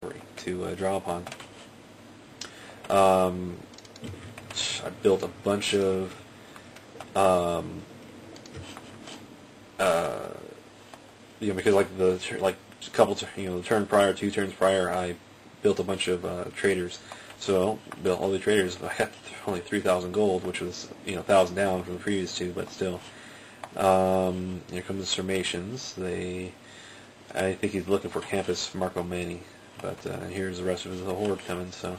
to draw upon. I built a bunch of because like a couple the turn prior, 2 turns prior, I built a bunch of traders. So built all the traders. I got only 3,000 gold, which was 1,000 down from the previous 2, but still. Here comes the Sarmatians. I think he's looking for Campus Marco Manni, but here's the rest of the horde coming. So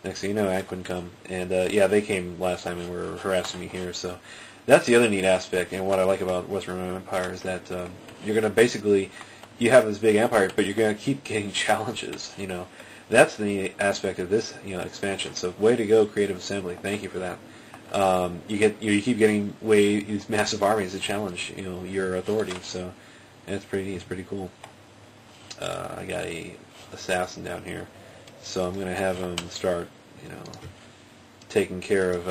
next thing you know, Aquin come, and yeah, they came last time and were harassing me here. So that's the other neat aspect, and what I like about Western Roman Empire is that you're going to basically, you have this big empire, but you're going to keep getting challenges. That's the aspect of this expansion. So way to go, Creative Assembly. Thank you for that. You keep getting these massive armies to challenge your authority. So it's pretty cool. I got a assassin down here, so I'm gonna have him start taking care of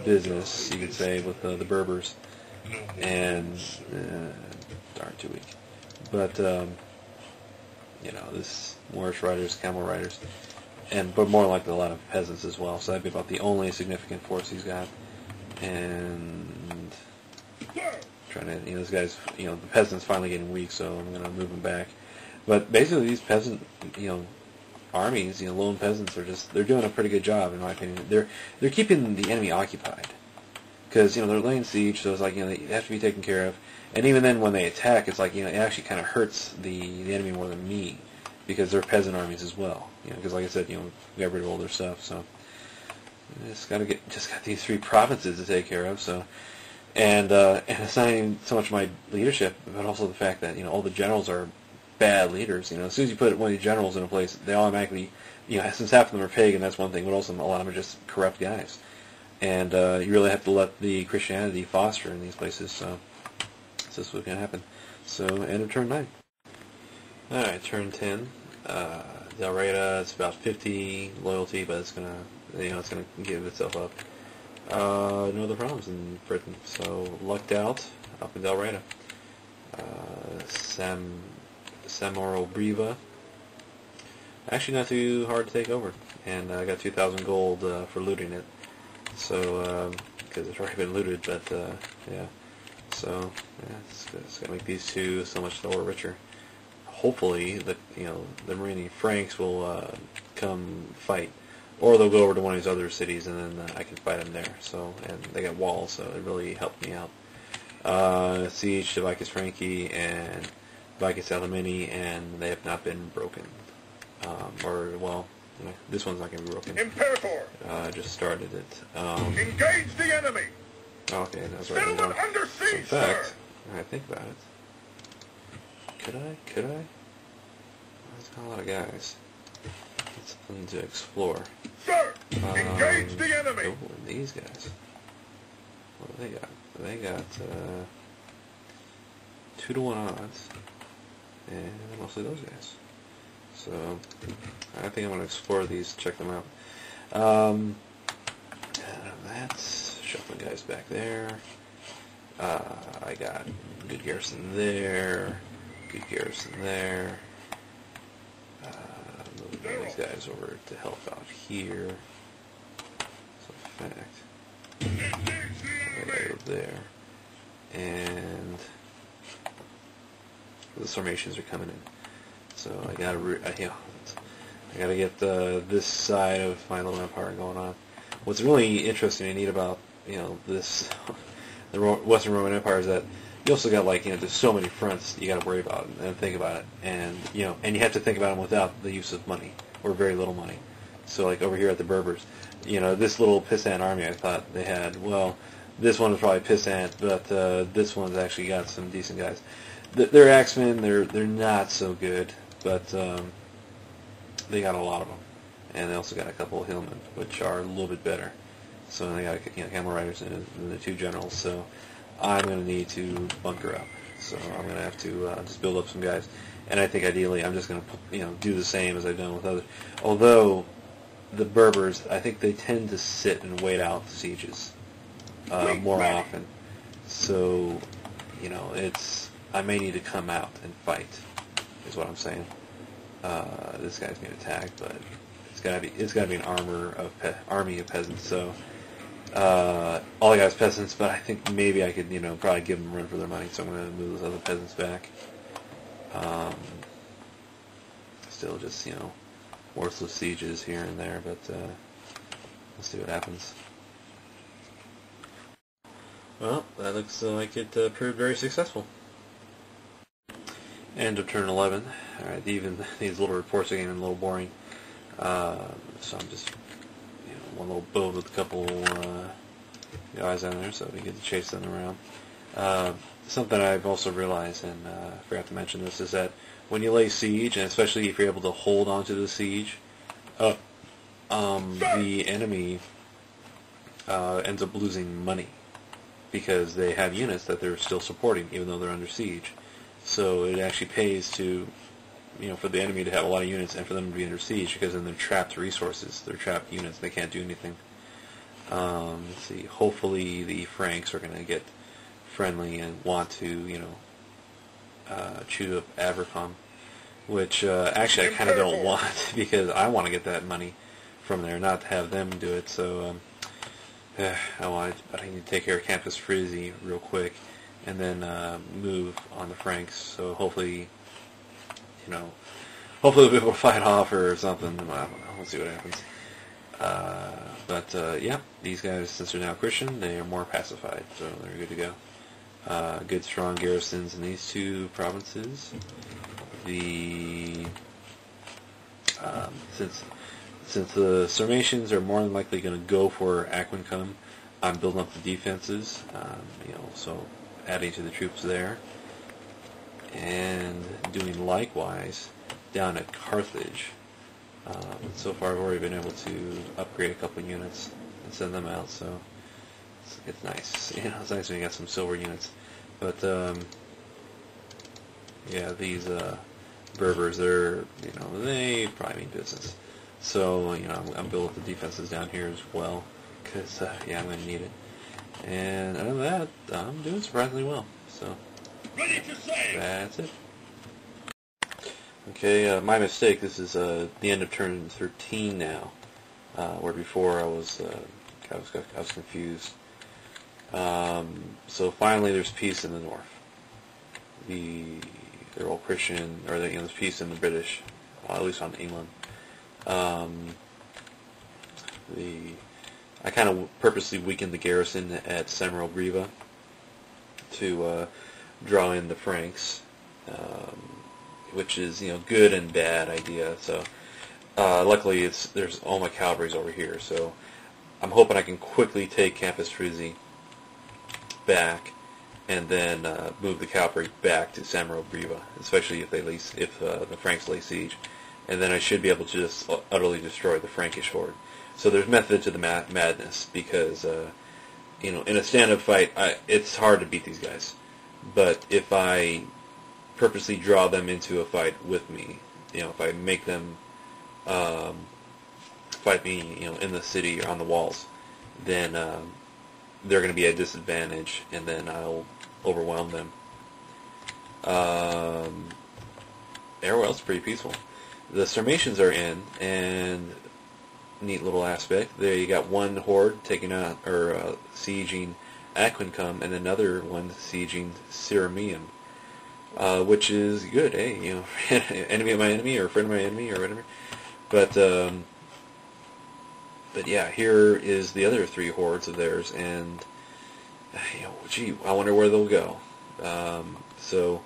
business, you could say, with the Berbers, and darn, too weak. But this Moorish riders, camel riders, but more like a lot of peasants as well. So that'd be about the only significant force he's got. And trying to, this guy's, the peasant's finally getting weak, so I'm gonna move him back. But basically, these peasant, armies, lone peasants they're doing a pretty good job in my opinion. They're keeping the enemy occupied because they're laying siege, so it's like they have to be taken care of. And even then, when they attack, it's like it actually kind of hurts the enemy more than me because they're peasant armies as well. Because like I said, we got rid of all their stuff, so just got these 3 provinces to take care of. So and it's not even so much my leadership, but also the fact that all the generals are bad leaders. As soon as you put one of the generals in a place, they automatically, since half of them are pagan, that's one thing, but also a lot of them are just corrupt guys. And you really have to let the Christianity foster in these places. So this is what's going to happen. So end of turn 9. All right, turn 10. Del Reyna, it's about 50 loyalty, but it's gonna give itself up. No other problems in Britain, so lucked out up in Del Reyna. Samoro Briva. Actually not too hard to take over, and I got 2,000 gold for looting it. So because it's already been looted, but yeah. So yeah, it's gonna make these 2 so much more richer. Hopefully, the remaining Franks will come fight, or they'll go over to one of these other cities, and then I can fight them there. So, and they got walls, so it really helped me out. Siege to Vicus Franki and Vicus Alamini, and they have not been broken. This one's not going to be broken. Imperator! I just started it. Engage the enemy! Okay, that's right. Still not under siege, so in fact, I think about it. Could I? There's not a lot of guys. It's something to explore. Sir! Engage the enemy! Oh, and these guys. What do they got? They got 2-to-1 odds. And mostly those guys. So, I think I'm going to explore these, check them out. That's shuffling guys back there. I got good garrison there. Good garrison there. Move these guys over to help out here. So, in fact, I gotta go there. And the Sarmatians are coming in. So I gotta get this side of my little empire going on. What's really interesting and neat about this the Western Roman Empire is that you also got there's so many fronts you got to worry about and think about it, and and you have to think about them without the use of money or very little money. So like over here at the Berbers, this little pissant army I thought they had. Well, this one was probably pissant, but this one's actually got some decent guys. They're axemen. They're not so good, but they got a lot of them, and they also got a couple of hillmen, which are a little bit better. So they got camel riders and the 2 generals. So I'm going to need to bunker up. So I'm going to have to just build up some guys, and I think ideally I'm just going to do the same as I've done with others. Although the Berbers, I think they tend to sit and wait out the sieges more often. So I may need to come out and fight, is what I'm saying. this guy's being attacked, but it's gotta be an army of peasants. So all I got is peasants, but I think maybe I could probably give them a run for their money. So I'm gonna move those other peasants back. Still just worthless sieges here and there, but we'll see what happens. Well, that looks like it proved very successful. End of turn 11. Alright, even these little reports are getting a little boring. So I'm just, one little build with a couple guys on there so we get to chase them around. Something I've also realized, and I forgot to mention this, is that when you lay siege, and especially if you're able to hold onto the siege, the enemy ends up losing money because they have units that they're still supporting even though they're under siege. So it actually pays to, for the enemy to have a lot of units and for them to be under siege, because then they're trapped resources, they're trapped units, they can't do anything. Let's see, hopefully the Franks are going to get friendly and want to, chew up Abercom, which actually I kind of don't want, because I want to get that money from there, not to have them do it. So I need to take care of Campus Frizzy real quick, and then move on the Franks. So hopefully, hopefully we'll be able to fight off or something. I don't know. We'll see what happens. Yeah, these guys, since they're now Christian, they are more pacified, so they're good to go. Good strong garrisons in these two provinces. Since the Sarmatians are more than likely going to go for Aquincum, I'm building up the defenses, so adding to the troops there, and doing likewise down at Carthage. So far I've already been able to upgrade a couple of units and send them out, so it's nice. It's nice when you got some silver units. But yeah, these Berbers, they probably mean business. So I'm building up the defenses down here as well, because I'm going to need it. And other than that, I'm doing surprisingly well. So that's it. Okay, my mistake. This is the end of turn 13 now, where before I was confused. So finally, there's peace in the north. They're all Christian, or there's peace in the British, at least on England. I kind of purposely weakened the garrison at Semerogriva to draw in the Franks, which is good and bad idea. So luckily there's all my cavalry's over here, so I'm hoping I can quickly take Campus Frizzy back and then move the cavalry back to Semerogriva, especially if the Franks lay siege, and then I should be able to just utterly destroy the Frankish horde. So there's method to the madness, because in a stand-up fight it's hard to beat these guys, but if I purposely draw them into a fight with me, if I make them fight me, in the city or on the walls, then they're going to be at a disadvantage, and then I'll overwhelm them. Everywhere else is pretty peaceful. The Sarmatians are in, and neat little aspect. There you got one horde taking out, or sieging Aquincum, and another one sieging Sirmium, which is good, enemy of my enemy, or friend of my enemy, or whatever. But yeah, here is the other three hordes of theirs, and gee, I wonder where they'll go. So,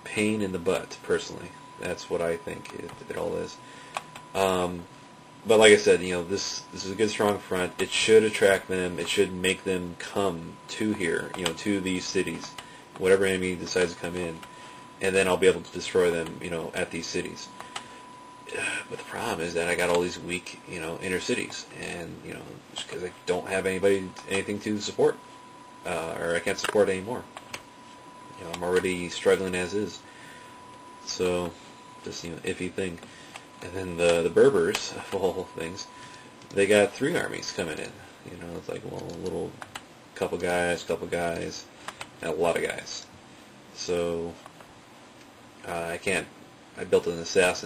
pain in the butt, personally. That's what I think it all is. But like I said, this is a good strong front. It should attract them. It should make them come to here, to these cities, whatever enemy decides to come in, and then I'll be able to destroy them, at these cities. But the problem is that I got all these weak, inner cities, and just because I don't have anything to support, or I can't support anymore. I'm already struggling as is. So, just iffy thing. And then the Berbers, of all things, they got 3 armies coming in. It's like, well, a little couple guys, and a lot of guys. So I built an assassin